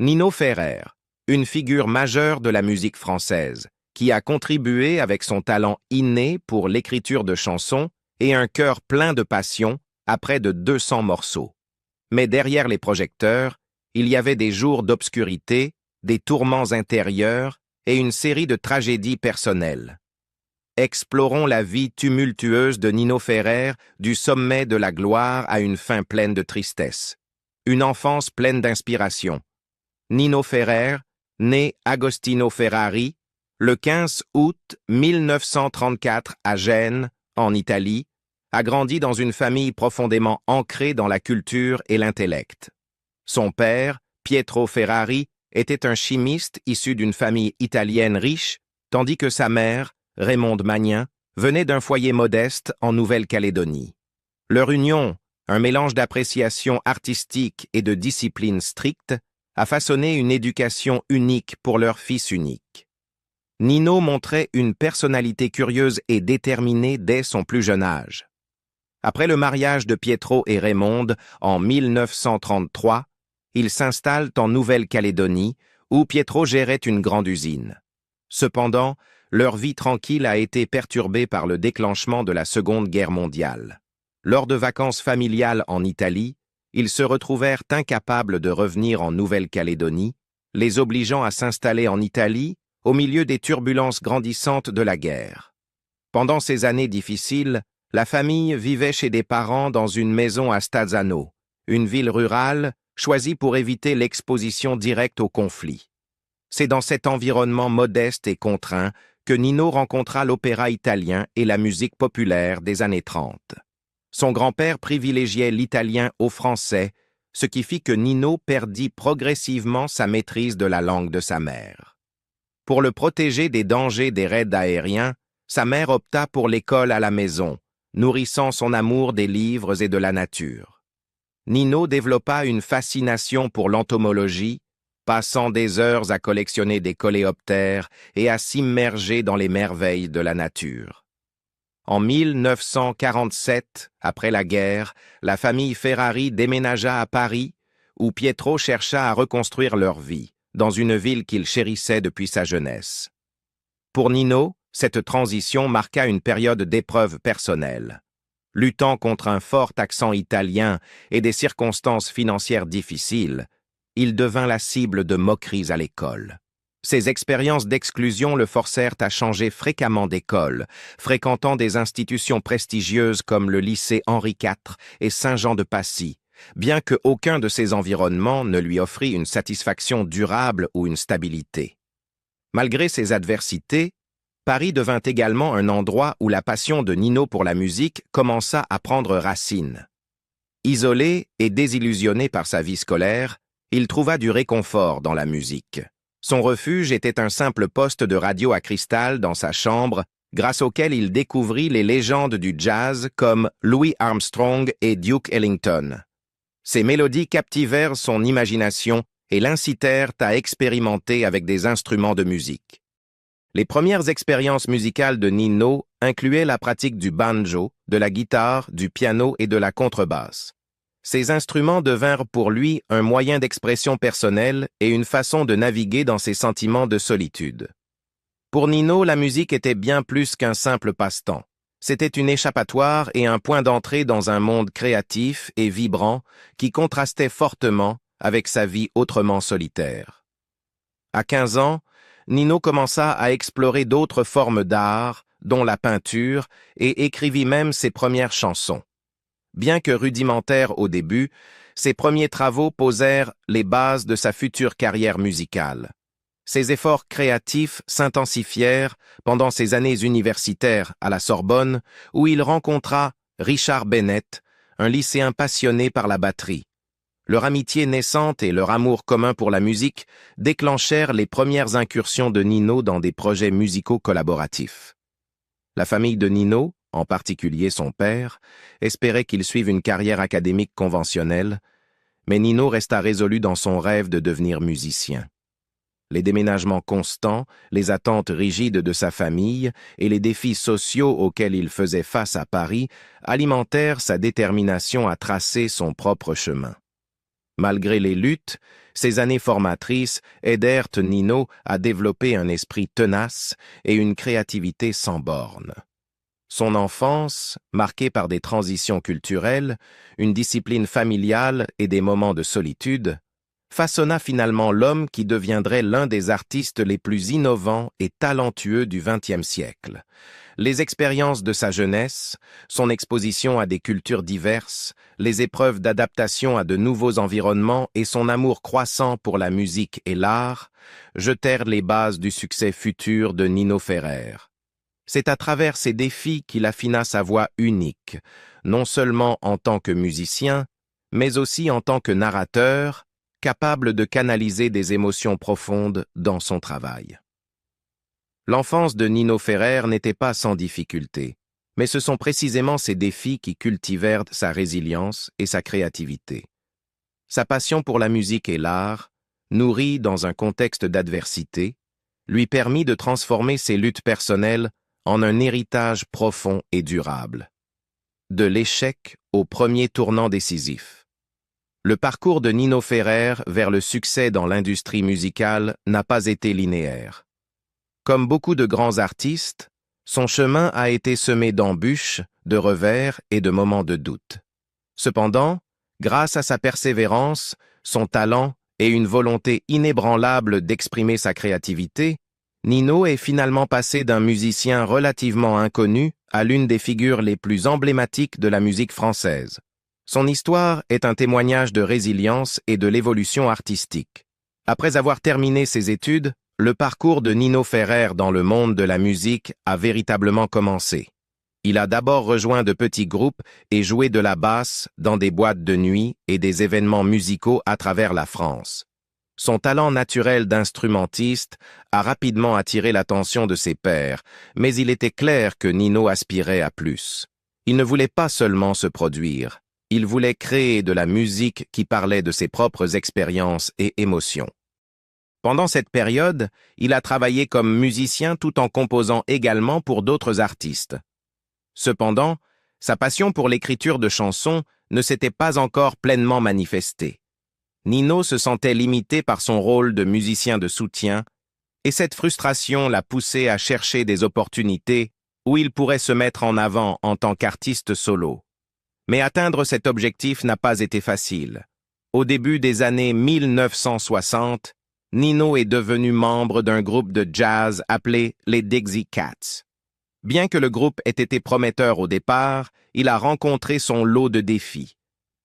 Nino Ferrer, une figure majeure de la musique française, qui a contribué avec son talent inné pour l'écriture de chansons et un cœur plein de passion à près de 200 morceaux. Mais derrière les projecteurs, il y avait des jours d'obscurité, des tourments intérieurs et une série de tragédies personnelles. Explorons la vie tumultueuse de Nino Ferrer du sommet de la gloire à une fin pleine de tristesse. Une enfance pleine d'inspiration. Nino Ferrer, né Agostino Ferrari, le 15 août 1934 à Gênes, en Italie, a grandi dans une famille profondément ancrée dans la culture et l'intellect. Son père, Pietro Ferrari, était un chimiste issu d'une famille italienne riche, tandis que sa mère, Raymonde Magnin, venait d'un foyer modeste en Nouvelle-Calédonie. Leur union, un mélange d'appréciation artistique et de discipline stricte, a façonné une éducation unique pour leur fils unique. Nino montrait une personnalité curieuse et déterminée dès son plus jeune âge. Après le mariage de Pietro et Raymonde en 1933, ils s'installent en Nouvelle-Calédonie, où Pietro gérait une grande usine. Cependant, leur vie tranquille a été perturbée par le déclenchement de la Seconde Guerre mondiale. Lors de vacances familiales en Italie, ils se retrouvèrent incapables de revenir en Nouvelle-Calédonie, les obligeant à s'installer en Italie au milieu des turbulences grandissantes de la guerre. Pendant ces années difficiles, la famille vivait chez des parents dans une maison à Stazzano, une ville rurale choisie pour éviter l'exposition directe au conflit. C'est dans cet environnement modeste et contraint que Nino rencontra l'opéra italien et la musique populaire des années 30. Son grand-père privilégiait l'italien au français, ce qui fit que Nino perdit progressivement sa maîtrise de la langue de sa mère. Pour le protéger des dangers des raids aériens, sa mère opta pour l'école à la maison, nourrissant son amour des livres et de la nature. Nino développa une fascination pour l'entomologie, passant des heures à collectionner des coléoptères et à s'immerger dans les merveilles de la nature. En 1947, après la guerre, la famille Ferrari déménagea à Paris, où Pietro chercha à reconstruire leur vie, dans une ville qu'il chérissait depuis sa jeunesse. Pour Nino, cette transition marqua une période d'épreuve personnelle. Luttant contre un fort accent italien et des circonstances financières difficiles, il devint la cible de moqueries à l'école. Ces expériences d'exclusion le forcèrent à changer fréquemment d'école, fréquentant des institutions prestigieuses comme le lycée Henri IV et Saint-Jean-de-Passy, bien qu'aucun de ces environnements ne lui offrit une satisfaction durable ou une stabilité. Malgré ces adversités, Paris devint également un endroit où la passion de Nino pour la musique commença à prendre racine. Isolé et désillusionné par sa vie scolaire, il trouva du réconfort dans la musique. Son refuge était un simple poste de radio à cristal dans sa chambre, grâce auquel il découvrit les légendes du jazz comme Louis Armstrong et Duke Ellington. Ces mélodies captivèrent son imagination et l'incitèrent à expérimenter avec des instruments de musique. Les premières expériences musicales de Nino incluaient la pratique du banjo, de la guitare, du piano et de la contrebasse. Ces instruments devinrent pour lui un moyen d'expression personnelle et une façon de naviguer dans ses sentiments de solitude. Pour Nino, la musique était bien plus qu'un simple passe-temps. C'était une échappatoire et un point d'entrée dans un monde créatif et vibrant qui contrastait fortement avec sa vie autrement solitaire. À 15 ans, Nino commença à explorer d'autres formes d'art, dont la peinture, et écrivit même ses premières chansons. Bien que rudimentaires au début, ses premiers travaux posèrent les bases de sa future carrière musicale. Ses efforts créatifs s'intensifièrent pendant ses années universitaires à la Sorbonne, où il rencontra Richard Bennett, un lycéen passionné par la batterie. Leur amitié naissante et leur amour commun pour la musique déclenchèrent les premières incursions de Nino dans des projets musicaux collaboratifs. La famille de Nino, en particulier son père, espérait qu'il suive une carrière académique conventionnelle, mais Nino resta résolu dans son rêve de devenir musicien. Les déménagements constants, les attentes rigides de sa famille et les défis sociaux auxquels il faisait face à Paris alimentèrent sa détermination à tracer son propre chemin. Malgré les luttes, Ces années formatrices aidèrent Nino à développer un esprit tenace et une créativité sans bornes. Son enfance, marquée par des transitions culturelles, une discipline familiale et des moments de solitude, façonna finalement l'homme qui deviendrait l'un des artistes les plus innovants et talentueux du XXe siècle. Les expériences de sa jeunesse, son exposition à des cultures diverses, les épreuves d'adaptation à de nouveaux environnements et son amour croissant pour la musique et l'art jetèrent les bases du succès futur de Nino Ferrer. C'est à travers ces défis qu'il affina sa voix unique, non seulement en tant que musicien, mais aussi en tant que narrateur, capable de canaliser des émotions profondes dans son travail. L'enfance de Nino Ferrer n'était pas sans difficulté, mais ce sont précisément ces défis qui cultivèrent sa résilience et sa créativité. Sa passion pour la musique et l'art, nourrie dans un contexte d'adversité, lui permit de transformer ses luttes personnelles en un héritage profond et durable. De l'échec au premier tournant décisif. Le parcours de Nino Ferrer vers le succès dans l'industrie musicale n'a pas été linéaire. Comme beaucoup de grands artistes, son chemin a été semé d'embûches, de revers et de moments de doute. Cependant, grâce à sa persévérance, son talent et une volonté inébranlable d'exprimer sa créativité, Nino est finalement passé d'un musicien relativement inconnu à l'une des figures les plus emblématiques de la musique française. Son histoire est un témoignage de résilience et de l'évolution artistique. Après avoir terminé ses études, le parcours de Nino Ferrer dans le monde de la musique a véritablement commencé. Il a d'abord rejoint de petits groupes et joué de la basse dans des boîtes de nuit et des événements musicaux à travers la France. Son talent naturel d'instrumentiste a rapidement attiré l'attention de ses pairs, mais il était clair que Nino aspirait à plus. Il ne voulait pas seulement se produire, il voulait créer de la musique qui parlait de ses propres expériences et émotions. Pendant cette période, il a travaillé comme musicien tout en composant également pour d'autres artistes. Cependant, sa passion pour l'écriture de chansons ne s'était pas encore pleinement manifestée. Nino se sentait limité par son rôle de musicien de soutien, et cette frustration l'a poussé à chercher des opportunités où il pourrait se mettre en avant en tant qu'artiste solo. Mais atteindre cet objectif n'a pas été facile. Au début des années 1960, Nino est devenu membre d'un groupe de jazz appelé les Dixie Cats. Bien que le groupe ait été prometteur au départ, il a rencontré son lot de défis.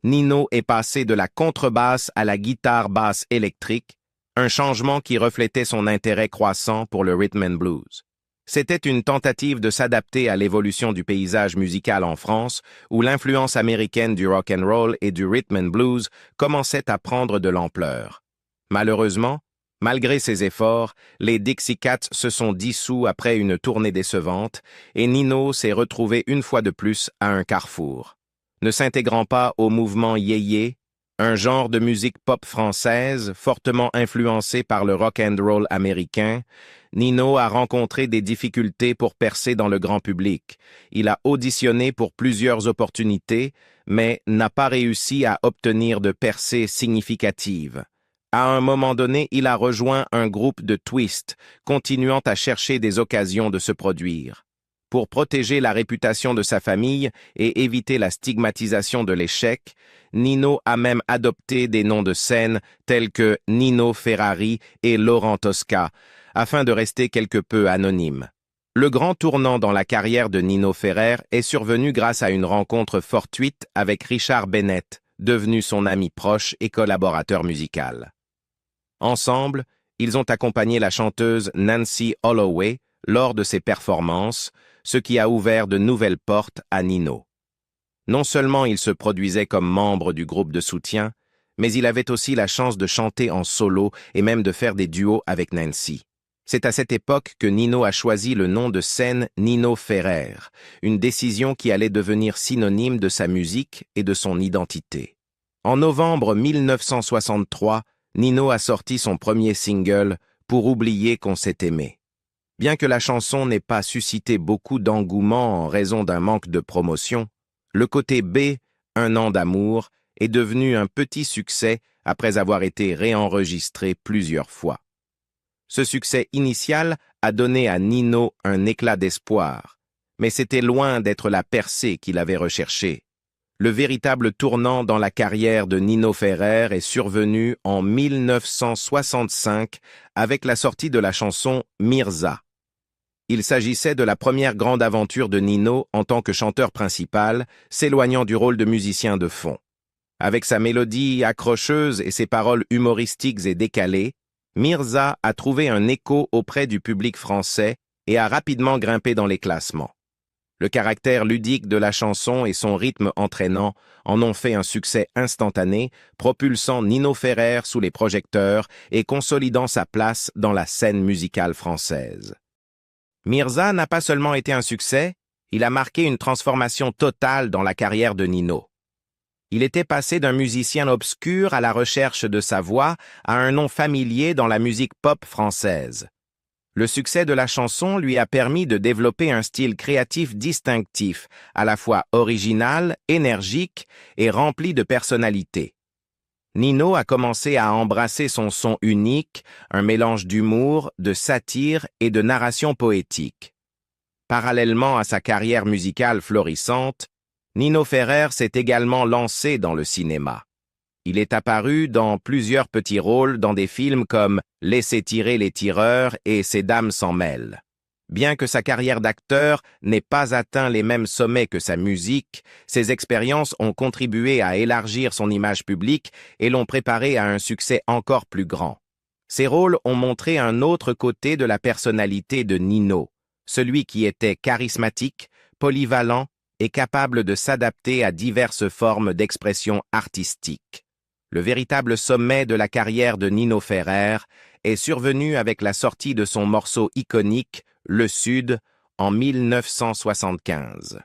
Nino est passé de la contrebasse à la guitare basse électrique, un changement qui reflétait son intérêt croissant pour le rhythm and blues. C'était une tentative de s'adapter à l'évolution du paysage musical en France, où l'influence américaine du rock and roll et du rhythm and blues commençait à prendre de l'ampleur. Malheureusement, malgré ses efforts, les Dixie Cats se sont dissous après une tournée décevante et Nino s'est retrouvé une fois de plus à un carrefour. Ne s'intégrant pas au mouvement yéyé, un genre de musique pop française fortement influencé par le rock and roll américain, Nino a rencontré des difficultés pour percer dans le grand public. Il a auditionné pour plusieurs opportunités, mais n'a pas réussi à obtenir de percées significatives. À un moment donné, il a rejoint un groupe de twist, continuant à chercher des occasions de se produire. Pour protéger la réputation de sa famille et éviter la stigmatisation de l'échec, Nino a même adopté des noms de scène tels que Nino Ferrari et Laurent Tosca, afin de rester quelque peu anonyme. Le grand tournant dans la carrière de Nino Ferrer est survenu grâce à une rencontre fortuite avec Richard Bennett, devenu son ami proche et collaborateur musical. Ensemble, ils ont accompagné la chanteuse Nancy Holloway lors de ses performances, ce qui a ouvert de nouvelles portes à Nino. Non seulement il se produisait comme membre du groupe de soutien, mais il avait aussi la chance de chanter en solo et même de faire des duos avec Nancy. C'est à cette époque que Nino a choisi le nom de scène Nino Ferrer, une décision qui allait devenir synonyme de sa musique et de son identité. En novembre 1963, Nino a sorti son premier single « Pour oublier qu'on s'est aimé ». Bien que la chanson n'ait pas suscité beaucoup d'engouement en raison d'un manque de promotion, le côté B, Un an d'amour, est devenu un petit succès après avoir été réenregistré plusieurs fois. Ce succès initial a donné à Nino un éclat d'espoir, mais c'était loin d'être la percée qu'il avait recherchée. Le véritable tournant dans la carrière de Nino Ferrer est survenu en 1965 avec la sortie de la chanson Mirza. Il s'agissait de la première grande aventure de Nino en tant que chanteur principal, s'éloignant du rôle de musicien de fond. Avec sa mélodie accrocheuse et ses paroles humoristiques et décalées, Mirza a trouvé un écho auprès du public français et a rapidement grimpé dans les classements. Le caractère ludique de la chanson et son rythme entraînant en ont fait un succès instantané, propulsant Nino Ferrer sous les projecteurs et consolidant sa place dans la scène musicale française. Mirza n'a pas seulement été un succès, il a marqué une transformation totale dans la carrière de Nino. Il était passé d'un musicien obscur à la recherche de sa voix à un nom familier dans la musique pop française. Le succès de la chanson lui a permis de développer un style créatif distinctif, à la fois original, énergique et rempli de personnalité. Nino a commencé à embrasser son son unique, un mélange d'humour, de satire et de narration poétique. Parallèlement à sa carrière musicale florissante, Nino Ferrer s'est également lancé dans le cinéma. Il est apparu dans plusieurs petits rôles dans des films comme Laissez tirer les tireurs et Ces dames s'en mêlent. Bien que sa carrière d'acteur n'ait pas atteint les mêmes sommets que sa musique, ses expériences ont contribué à élargir son image publique et l'ont préparé à un succès encore plus grand. Ces rôles ont montré un autre côté de la personnalité de Nino, celui qui était charismatique, polyvalent et capable de s'adapter à diverses formes d'expression artistique. Le véritable sommet de la carrière de Nino Ferrer est survenu avec la sortie de son morceau iconique, Le Sud, en 1975.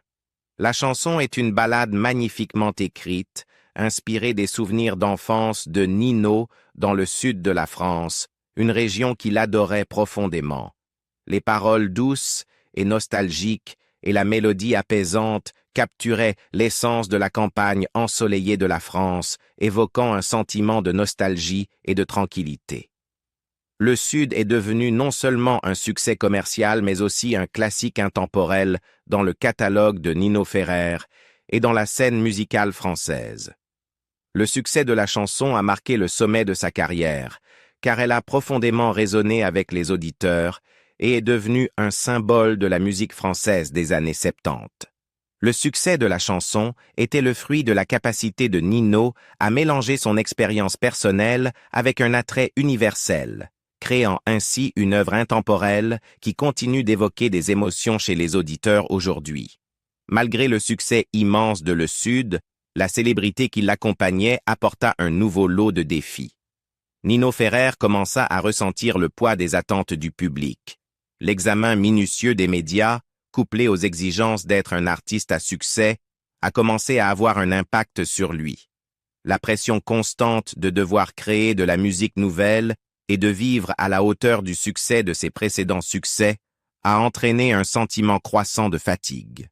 La chanson est une ballade magnifiquement écrite, inspirée des souvenirs d'enfance de Nino dans le sud de la France, une région qu'il adorait profondément. Les paroles douces et nostalgiques et la mélodie apaisante capturaient l'essence de la campagne ensoleillée de la France, évoquant un sentiment de nostalgie et de tranquillité. Le Sud est devenu non seulement un succès commercial, mais aussi un classique intemporel dans le catalogue de Nino Ferrer et dans la scène musicale française. Le succès de la chanson a marqué le sommet de sa carrière, car elle a profondément résonné avec les auditeurs et est devenue un symbole de la musique française des années 70. Le succès de la chanson était le fruit de la capacité de Nino à mélanger son expérience personnelle avec un attrait universel, créant ainsi une œuvre intemporelle qui continue d'évoquer des émotions chez les auditeurs aujourd'hui. Malgré le succès immense de Le Sud, la célébrité qui l'accompagnait apporta un nouveau lot de défis. Nino Ferrer commença à ressentir le poids des attentes du public. L'examen minutieux des médias, couplé aux exigences d'être un artiste à succès, a commencé à avoir un impact sur lui. La pression constante de devoir créer de la musique nouvelle et de vivre à la hauteur du succès de ses précédents succès a entraîné un sentiment croissant de fatigue.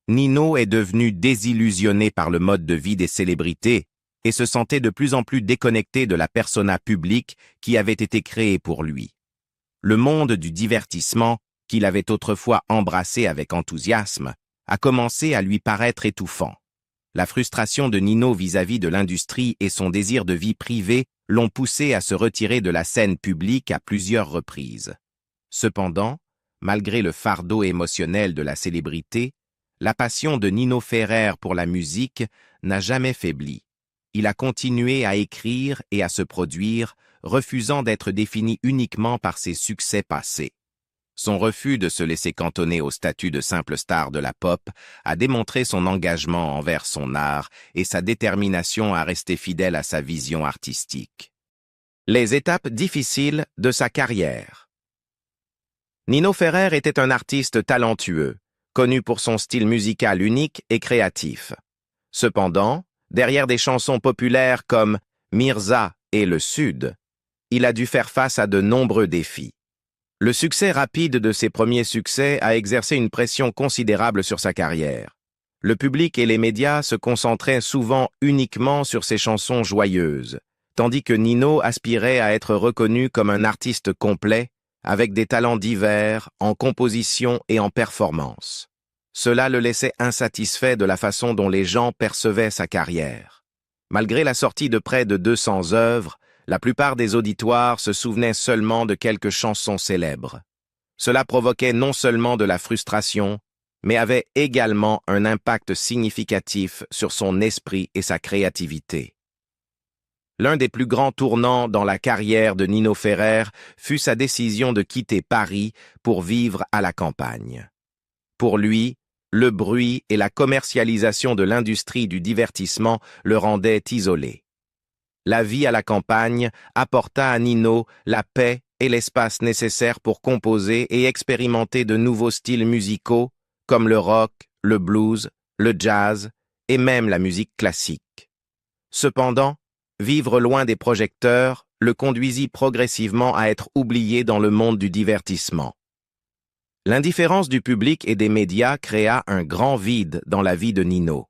Nino est devenu désillusionné par le mode de vie des célébrités et se sentait de plus en plus déconnecté de la persona publique qui avait été créée pour lui. Le monde du divertissement, qu'il avait autrefois embrassé avec enthousiasme, a commencé à lui paraître étouffant. La frustration de Nino vis-à-vis de l'industrie et son désir de vie privée l'ont poussé à se retirer de la scène publique à plusieurs reprises. Cependant, malgré le fardeau émotionnel de la célébrité, la passion de Nino Ferrer pour la musique n'a jamais faibli. Il a continué à écrire et à se produire, refusant d'être défini uniquement par ses succès passés. Son refus de se laisser cantonner au statut de simple star de la pop a démontré son engagement envers son art et sa détermination à rester fidèle à sa vision artistique. Les étapes difficiles de sa carrière. Nino Ferrer était un artiste talentueux, connu pour son style musical unique et créatif. Cependant, derrière des chansons populaires comme Mirza et Le Sud, il a dû faire face à de nombreux défis. Le succès rapide de ses premiers succès a exercé une pression considérable sur sa carrière. Le public et les médias se concentraient souvent uniquement sur ses chansons joyeuses, tandis que Nino aspirait à être reconnu comme un artiste complet, avec des talents divers en composition et en performance. Cela le laissait insatisfait de la façon dont les gens percevaient sa carrière. Malgré la sortie de près de 200 œuvres, la plupart des auditoires se souvenaient seulement de quelques chansons célèbres. Cela provoquait non seulement de la frustration, mais avait également un impact significatif sur son esprit et sa créativité. L'un des plus grands tournants dans la carrière de Nino Ferrer fut sa décision de quitter Paris pour vivre à la campagne. Pour lui, le bruit et la commercialisation de l'industrie du divertissement le rendaient isolé. La vie à la campagne apporta à Nino la paix et l'espace nécessaires pour composer et expérimenter de nouveaux styles musicaux comme le rock, le blues, le jazz et même la musique classique. Cependant, vivre loin des projecteurs le conduisit progressivement à être oublié dans le monde du divertissement. L'indifférence du public et des médias créa un grand vide dans la vie de Nino.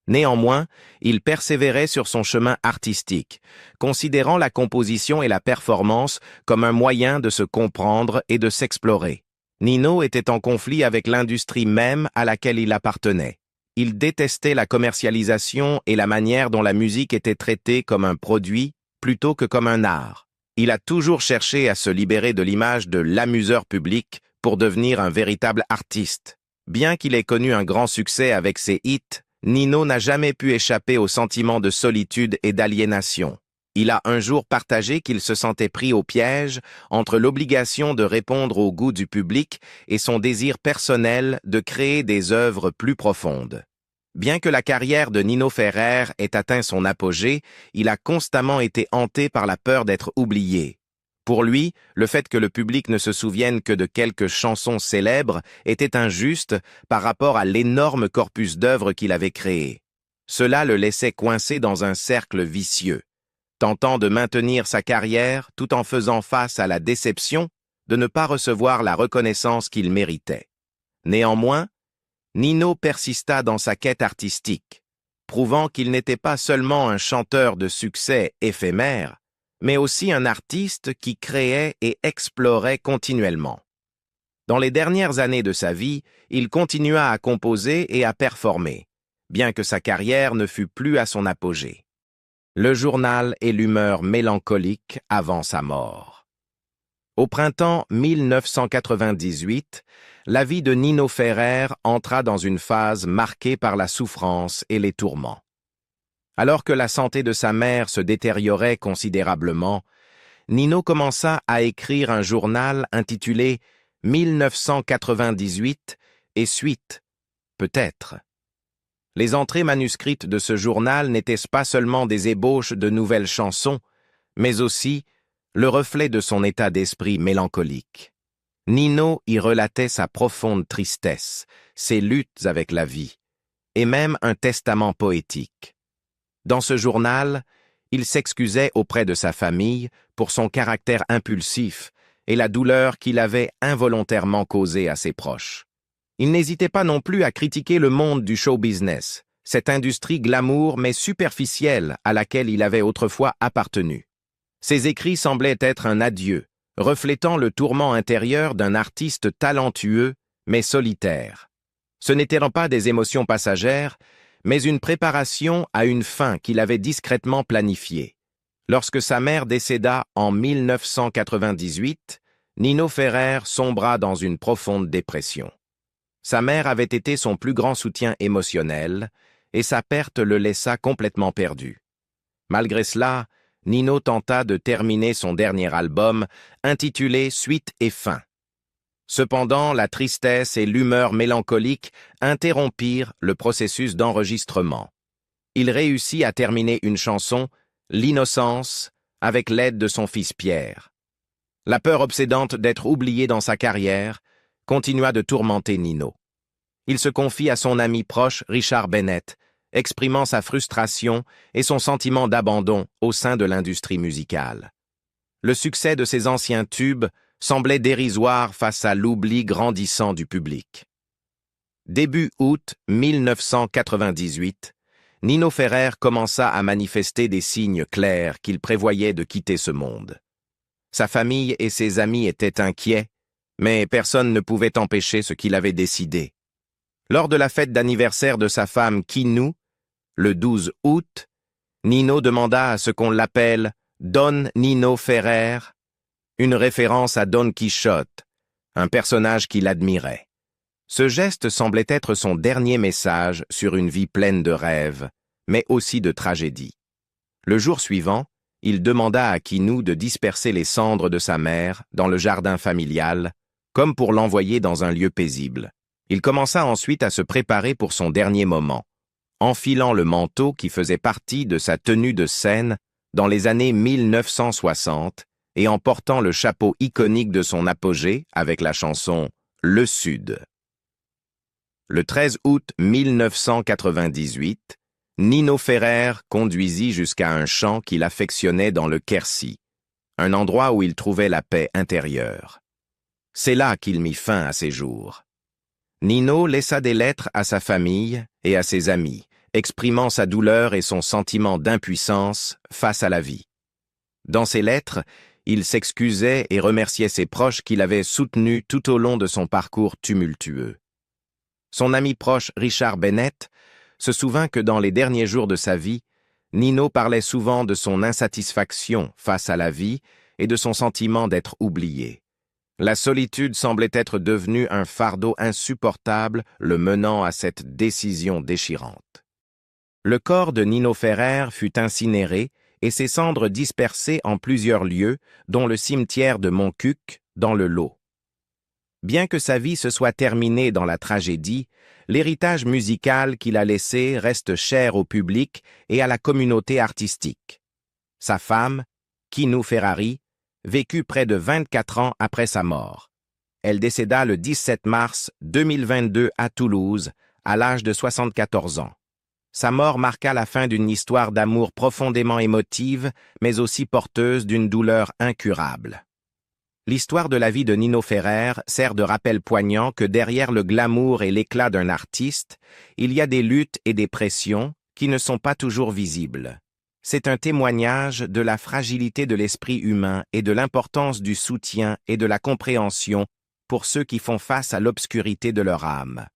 Néanmoins, il persévérait sur son chemin artistique, considérant la composition et la performance comme un moyen de se comprendre et de s'explorer. Nino était en conflit avec l'industrie même à laquelle il appartenait. Il détestait la commercialisation et la manière dont la musique était traitée comme un produit plutôt que comme un art. Il a toujours cherché à se libérer de l'image de l'amuseur public pour devenir un véritable artiste. Bien qu'il ait connu un grand succès avec ses hits, Nino n'a jamais pu échapper au sentiment de solitude et d'aliénation. Il a un jour partagé qu'il se sentait pris au piège entre l'obligation de répondre au goût du public et son désir personnel de créer des œuvres plus profondes. Bien que la carrière de Nino Ferrer ait atteint son apogée, il a constamment été hanté par la peur d'être oublié. Pour lui, le fait que le public ne se souvienne que de quelques chansons célèbres était injuste par rapport à l'énorme corpus d'œuvres qu'il avait créé. Cela le laissait coincé dans un cercle vicieux, tentant de maintenir sa carrière tout en faisant face à la déception de ne pas recevoir la reconnaissance qu'il méritait. Néanmoins, Nino persista dans sa quête artistique, prouvant qu'il n'était pas seulement un chanteur de succès éphémère, mais aussi un artiste qui créait et explorait continuellement. Dans les dernières années de sa vie, il continua à composer et à performer, bien que sa carrière ne fût plus à son apogée. Le journal et l'humeur mélancolique avant sa mort. Au printemps 1998, la vie de Nino Ferrer entra dans une phase marquée par la souffrance et les tourments. Alors que la santé de sa mère se détériorait considérablement, Nino commença à écrire un journal intitulé « 1998 et suite, peut-être ». Les entrées manuscrites de ce journal n'étaient pas seulement des ébauches de nouvelles chansons, mais aussi le reflet de son état d'esprit mélancolique. Nino y relatait sa profonde tristesse, ses luttes avec la vie, et même un testament poétique. Dans ce journal, il s'excusait auprès de sa famille pour son caractère impulsif et la douleur qu'il avait involontairement causée à ses proches. Il n'hésitait pas non plus à critiquer le monde du show business, cette industrie glamour mais superficielle à laquelle il avait autrefois appartenu. Ses écrits semblaient être un adieu, reflétant le tourment intérieur d'un artiste talentueux mais solitaire. Ce n'étaient pas des émotions passagères, mais une préparation à une fin qu'il avait discrètement planifiée. Lorsque sa mère décéda en 1998, Nino Ferrer sombra dans une profonde dépression. Sa mère avait été son plus grand soutien émotionnel, et sa perte le laissa complètement perdu. Malgré cela, Nino tenta de terminer son dernier album, intitulé « Suite et fin ». Cependant, la tristesse et l'humeur mélancolique interrompirent le processus d'enregistrement. Il réussit à terminer une chanson, L'innocence, avec l'aide de son fils Pierre. La peur obsédante d'être oublié dans sa carrière continua de tourmenter Nino. Il se confie à son ami proche Richard Bennett, exprimant sa frustration et son sentiment d'abandon au sein de l'industrie musicale. Le succès de ses anciens tubes semblait dérisoire face à l'oubli grandissant du public. Début août 1998, Nino Ferrer commença à manifester des signes clairs qu'il prévoyait de quitter ce monde. Sa famille et ses amis étaient inquiets, mais personne ne pouvait empêcher ce qu'il avait décidé. Lors de la fête d'anniversaire de sa femme Kinou, le 12 août, Nino demanda à ce qu'on l'appelle Don Nino Ferrer, une référence à Don Quichotte, un personnage qu'il admirait. Ce geste semblait être son dernier message sur une vie pleine de rêves, mais aussi de tragédies. Le jour suivant, il demanda à Kinou de disperser les cendres de sa mère dans le jardin familial, comme pour l'envoyer dans un lieu paisible. Il commença ensuite à se préparer pour son dernier moment, enfilant le manteau qui faisait partie de sa tenue de scène dans les années 1960 et en portant le chapeau iconique de son apogée avec la chanson « Le Sud ». Le 13 août 1998, Nino Ferrer conduisit jusqu'à un champ qu'il affectionnait dans le Quercy, un endroit où il trouvait la paix intérieure. C'est là qu'il mit fin à ses jours. Nino laissa des lettres à sa famille et à ses amis, exprimant sa douleur et son sentiment d'impuissance face à la vie. Dans ces lettres, il s'excusait et remerciait ses proches qui l'avaient soutenu tout au long de son parcours tumultueux. Son ami proche Richard Bennett se souvint que dans les derniers jours de sa vie, Nino parlait souvent de son insatisfaction face à la vie et de son sentiment d'être oublié. La solitude semblait être devenue un fardeau insupportable, le menant à cette décision déchirante. Le corps de Nino Ferrer fut incinéré et ses cendres dispersées en plusieurs lieux, dont le cimetière de Montcuq, dans le Lot. Bien que sa vie se soit terminée dans la tragédie, l'héritage musical qu'il a laissé reste cher au public et à la communauté artistique. Sa femme, Kinou Ferrari, vécut près de 24 ans après sa mort. Elle décéda le 17 mars 2022 à Toulouse, à l'âge de 74 ans. Sa mort marqua la fin d'une histoire d'amour profondément émotive, mais aussi porteuse d'une douleur incurable. L'histoire de la vie de Nino Ferrer sert de rappel poignant que derrière le glamour et l'éclat d'un artiste, il y a des luttes et des pressions qui ne sont pas toujours visibles. C'est un témoignage de la fragilité de l'esprit humain et de l'importance du soutien et de la compréhension pour ceux qui font face à l'obscurité de leur âme.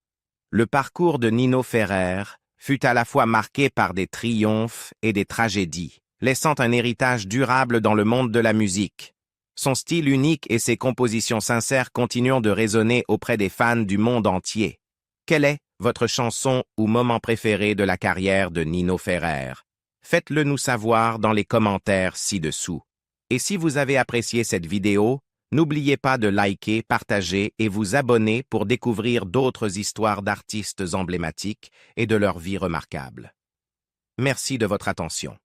Le parcours de Nino Ferrer fut à la fois marqué par des triomphes et des tragédies, laissant un héritage durable dans le monde de la musique. Son style unique et ses compositions sincères continuent de résonner auprès des fans du monde entier. Quelle est votre chanson ou moment préféré de la carrière de Nino Ferrer? Faites-le nous savoir dans les commentaires ci-dessous. Et si vous avez apprécié cette vidéo, n'oubliez pas de liker, partager et vous abonner pour découvrir d'autres histoires d'artistes emblématiques et de leur vie remarquable. Merci de votre attention.